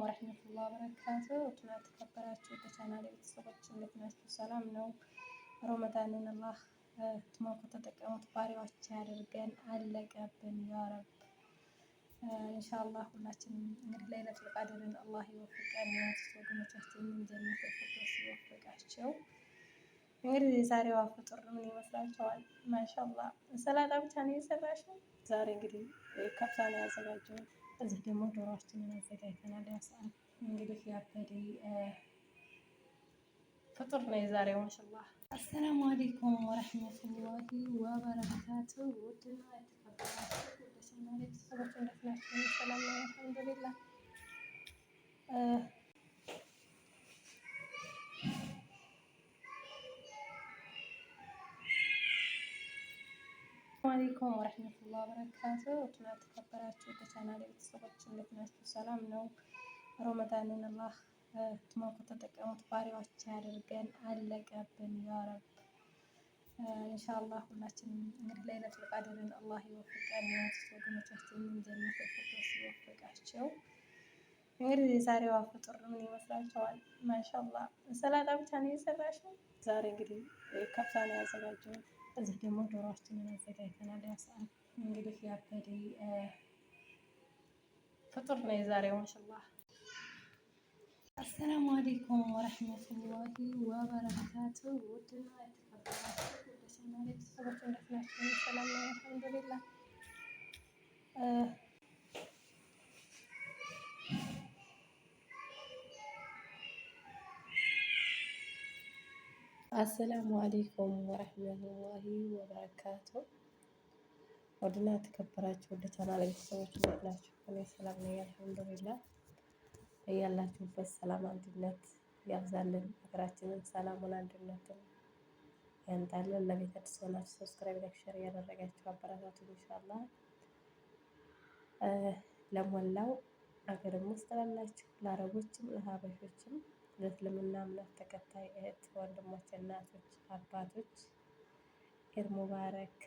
ወረህመቱላሂ ወበረካቱ። ውድና የተከበራችሁ የቻናሌ ቤተሰቦች እንዴት ናችሁ? ሰላም ነው? ረመዳንን አላህ ትሞኩ ተጠቀሙት ባሪያዎች ያድርገን። አለቀብን ያረብ። ኢንሻአላህ ሁላችንም እንግዲህ ለይለቱል ቀድርን አላህ ይወፍቀን። ወገኖቻችንን ጀነት ፊርደውስ ይወፍቃቸው። እንግዲህ የዛሬዋ ፍጡር ምን ይመስላችኋል? ማሻአላህ ሰላጣ ብቻ ነው የሰራሽው? ዛሬ እንግዲህ ከብሳ ነው ያዘጋጀው። እዚህ ደግሞ ዶሮአችንን አዘጋጅተናል። ያ ሰዓት እንግዲህ ያበደ ፍጡር ነው የዛሬው። ማሻአላህ። አሰላሙ አለይኩም ወረህመቱላሂ ወበረካቱ። ውድና የተከበራችሁ ወደ ቤተሰቦች እንዴት ናችሁ? ሰላም ነው? አልሐምዱሊላህ። አለይኩም ወረህመቱላሂ ወበረካቱ። ውድና የተከበራችሁ የቻናሌ ቤተሰቦች እንዴት ናችሁ? ሰላም ነው? ረመዳንን አላህ ትሞኩ ተጠቀሙት ባሪያዎች ያድርገን። አለቀብን ያረብ። ኢንሻአላህ ሁላችንም እንግዲህ ለይለቱል ቀድርን አላህ ይወፍቀን። ወገኖቻችንን ጀነት ፊርደውስ ይወፍቃቸው። እንግዲህ የዛሬዋ ፍጡር ምን ይመስላችኋል? ማሻአላህ ሰላጣ ብቻ ነው የሰራሽው? ዛሬ እንግዲህ ከብሳ ነው ያዘጋጀው። እዚህ ደግሞ ዶሮአችንን አዘጋጅተናል። ያ ሰዓት እንግዲህ ያበደ ፍጡር ነው የዛሬው። ማሻአላህ። አሰላሙ አለይኩም ወረህመቱላሂ ወበረካቱ። ውድና የተከበራችሁ ወደ ቤተሰቦች እንዴት ናችሁ? ሰላም ነው? አልሐምዱሊላህ። አሰላሙ አለይኩም ወረህመቱላሂ ወበረካቱ። ወድና የተከበራችሁ ወደ ቻናል ቤተሰቦች እንዴት ናችሁ? እኔ ሰላም ነኝ አልሐምዱሊላህ። ያላችሁበት ሰላም አንድነት ያብዛልን። ሀገራችንን ሰላሙን አንድነትን ያንጣልን። ለቤት አዲስ ሆናችሁ ሰብስክራይብ፣ ላይክ፣ ሼር እያደረጋችሁ አበረታቱ። ኢንሻአላህ ለሞላው ሀገርም ውስጥ ላላችሁ ለአረቦችም ለሀበሾችም ለእስልምና እምነት ተከታይ እህት ወንድሞች፣ እናቶች፣ አባቶች ኢድ ሙባረክ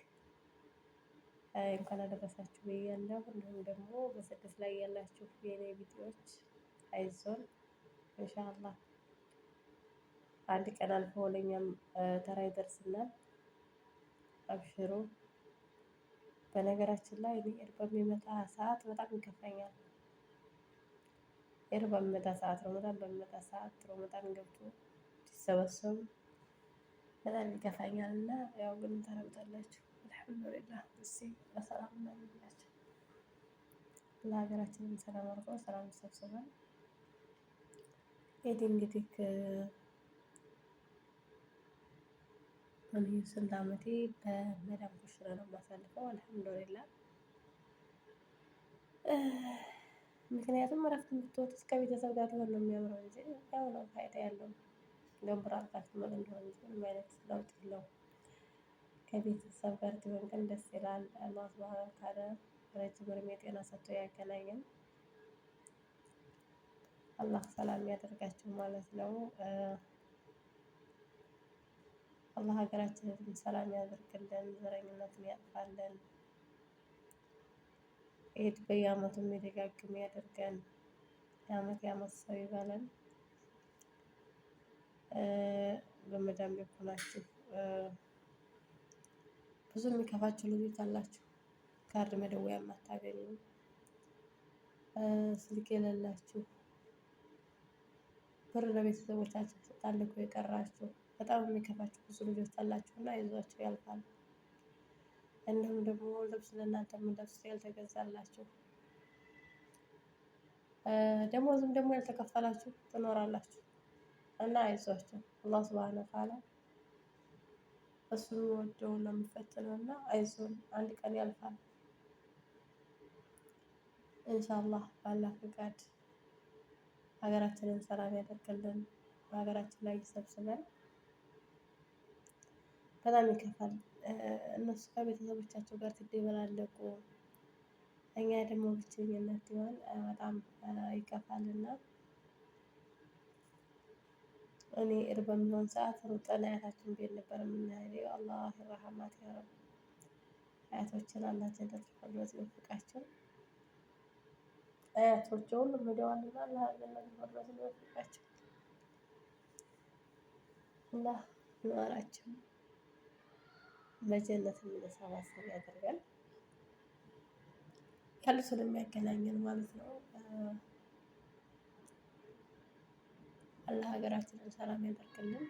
እንኳን አደረሳችሁ ብያለሁ። እንዲሁም ደግሞ በስደት ላይ ያላችሁ የኔ ቪዲዮዎች አይዞን ኢንሻአላህ አንድ ቀን አልፎ ለኛም ተራ ይደርስናል። አብሽሩ። በነገራችን ላይ ኢድ በሚመጣ ሰዓት በጣም ይከፋኛል። ኢድ በሚመጣ ሰዓት ረመዳን በሚመጣ ሰዓት ረመዳን ገብቶ ሲሰበሰቡ በጣም ይከፋኛል። እና ያው ግን ታረምጣላችሁ። አልሐምዱሊላህ። እስኪ በሰላም እናድርጋቸው። ለሀገራችንም ሰላም አድርጎ ሰላም ሰብስበን ኢድ እንግዲህ እኔ ስንት ዓመቴ በመዳም ኩሽና ነው የማሳልፈው። አልሐምዱሊላህ። ምክንያቱም እረፍት የምትወጡት እስከ ቤተሰብ ጋር ቢሆን ነው የሚያምረው እንጂ ያው ነው ፋይዳ ያለው ገንብራ አርጋችሁ ምን እንደሆነ እንጂ ምንም አይነት ለውጥ የለውም። ከቤተሰብ ጋር ቢሆን ግን ደስ ይላል። አላህ ሱብሃነሁ ወተዓላ ረጅም እድሜ ጤና ሰጥቶ ያገናኘን። አላህ ሰላም ያደርጋችሁ ማለት ነው። አላህ ሀገራችንን ሰላም ያደርግልን፣ ዘረኝነትን ያጥፋልን። ኢድ በየዓመቱ የሚደጋግም ያደርገን። የዓመት የዓመት ሰው ይበለን። በመዳም ቤት ሆናችሁ ብዙ የሚከፋችሁ ልጆች አላችሁ። ካርድ መደወያ የማታገኙ ስልክ የሌላችሁ ብር ለቤተሰቦቻችሁ ስታልኩ የቀራችሁ በጣም የሚከፋችሁ ብዙ ልጆች አላችሁ እና አይዟችሁ ያልፋል። እንዲሁም ደግሞ ልብስ ለእናንተ የምንለብሱት ያልተገዛላችሁ ደሞዝም ደግሞ ያልተከፈላችሁ ትኖራላችሁ እና አይዟችሁ። አላህ ሱብሃነሁ ወተዓላ እሱ የሚወደውን ነው የሚፈትነው እና አይዞን አንድ ቀን ያልፋል ኢንሻአላህ። በአላህ ፍቃድ ሀገራችንን ሰላም ያደርግልን። በሀገራችን ላይ ይሰብስበን። በጣም ይከፋል። እነሱ ከቤተሰቦቻቸው ጋር ሲደበላለቁ እኛ ደግሞ ብቸኝነት ሲሆን በጣም ይከፋልና እኔ ኢድ በሚሆን ሰዓት ሩጠን አያታችን ቤት ነበር የምንሄደው። አላህ ይርሐማት ያ ረብ። አያቶችን አላህ ጀነት ፊርደውስ ይወፍቃቸው። አያቶች ሁሉም ሄደዋልና አላህ ጀነት ፊርደውስ ይወፍቃቸው እና ኑሯቸው በጀነት የምንሰባሰብ ያደርጋል። ያሉትን የሚያገናኘን ማለት ነው። አላህ ሀገራችንን ሰላም ያደርግልን።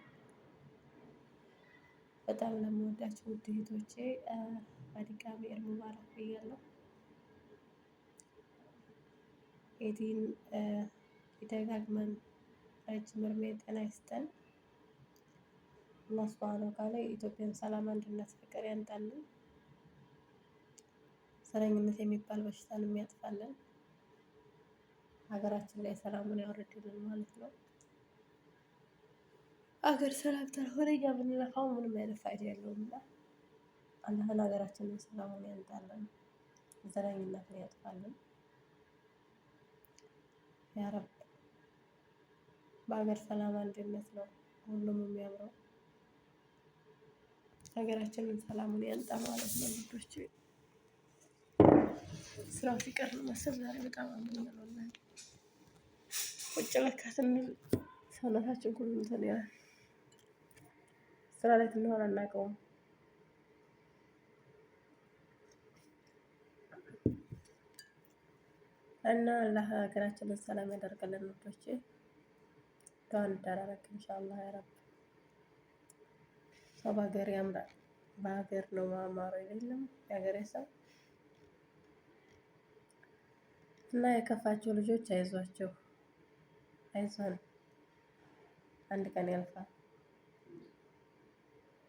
በጣም ለምወዳቸው ውድ እህቶቼ በድጋሚ ኢድ ሙባረክ ብያለሁ። ኢድን ይደጋግመን ረጅም እድሜ ጤና ይስጠን። አላህ ሱብሃነሁ ወተዓላ የኢትዮጵያን ሰላም፣ አንድነት፣ ፍቅር ያምጣልን። ዘረኝነት የሚባል በሽታን የሚያጥፋልን። ሀገራችን ላይ ሰላሙን ያወርድልን ማለት ነው። አገር ሰላም ካልሆነ እኛ ብንለፋው ምንም አይነት ፋይዳ የለውም እና አላህን ሀገራችንን ሰላሙን ያምጣልን፣ ዘረኝነትን ያጥፋልን ያ ረብ። በሀገር ሰላም አንድነት ነው ሁሉም የሚያምረው። ሀገራችንን ሰላሙን ያምጣ ማለት ነው ልጆቼ። ስራው ሲቀር ነው መሰል ዛሬ በጣም አሞኛል ወላሂ። ቁጭ በቃ ስንል ሰውነታችን ሁሉ እንትን ይላል። ስራ ላይ ስንሆን አናውቀውም። እና አላህ ሀገራችንን ሰላም ያደርግልን ውዶቼ። ዱዓ እንደራረግ ኢንሻአላህ ያ ረብ። ሰው በሀገር ያምራል። በሀገር ነው ማማሩ የሌለም የሀገሬ ሰው እና የከፋቸው ልጆች አይዟቸው፣ አይዞን፣ አንድ ቀን ያልፋል።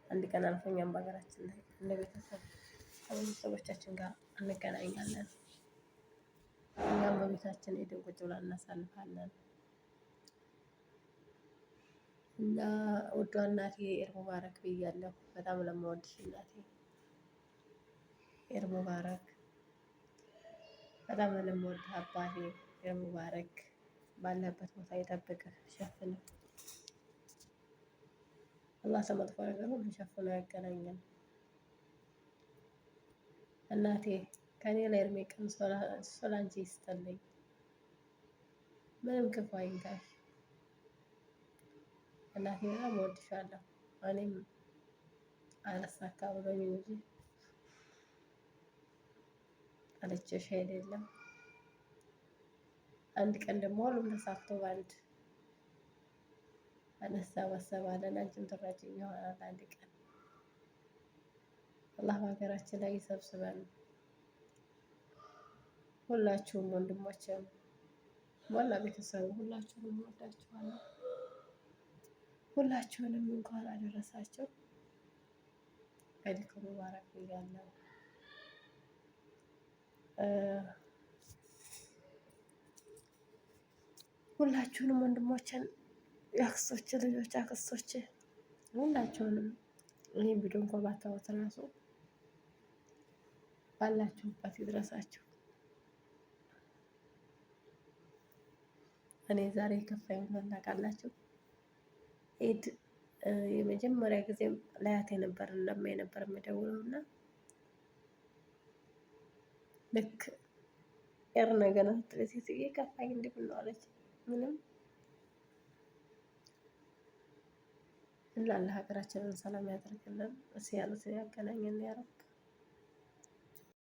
አንድ ቀን አልፎ እኛም በሀገራችን ላይ እንደ ቤተሰብ ከቤተሰቦቻችን ጋር እንገናኛለን። እኛም በቤታችን ሄደን ቁጭ ብለን እናሳልፋለን። እና ውዷ እናቴ ኢድ ሙባረክ ብያለሁ። በጣም ለምወድሽ እናቴ ኢድ ሙባረክ። በጣም ለምወድህ አባቴ ኢድ ሙባረክ። ባለህበት ቦታ ይጠብቅህ፣ ይሸፍንህ። አላህ ከመጥፎ ነገር ሁሉ ሸፍኖ ያገናኘን። እናቴ ከኔ ላይ እድሜ ቀንሶ ላንቺ ይስጥልኝ። ምንም ክፉ አይንካሽ እናቴ፣ በጣም እወድሻለሁ። እኔም አላሳካ ብሎኝ እንጂ ጠልቼሽ አይደለም። አንድ ቀን ደግሞ ሁሉም ተሳክቶ ባንድ እንሰባሰባለን። አንቺም ትረጂኝ ይሆናል አንድ ቀን። አላህ በሀገራችን ላይ ይሰብስበን። ሁላችሁም ወንድሞቼም ሞላ ቤተሰቡ ሁላችሁንም እወዳችኋለሁ። ሁላችሁንም እንኳን አደረሳችሁ። ኢድኩም ሙባረክ ብያለሁ። ሁላችሁንም ወንድሞቼን፣ የአክስቶቼ ልጆች፣ አክስቶቼ ሁላችሁንም ይሄን ቪዲዮ እንኳን ባታዩት እራሱ ባላችሁበት ይድረሳችሁ። እኔ ዛሬ የከፋኝ ምን ታውቃላችሁ? ኢድ የመጀመሪያ ጊዜም ለአያቴ ነበር ለማዬ ነበር የምደውለው እና ልክ ኤር ነገር ሴትዬ ከፋኝ እንዲህ ብሎ አለች። ምንም እና ለሀገራችንን ሰላም ያደርግልን፣ እስ ያሉት ያገናኘን ያረብ።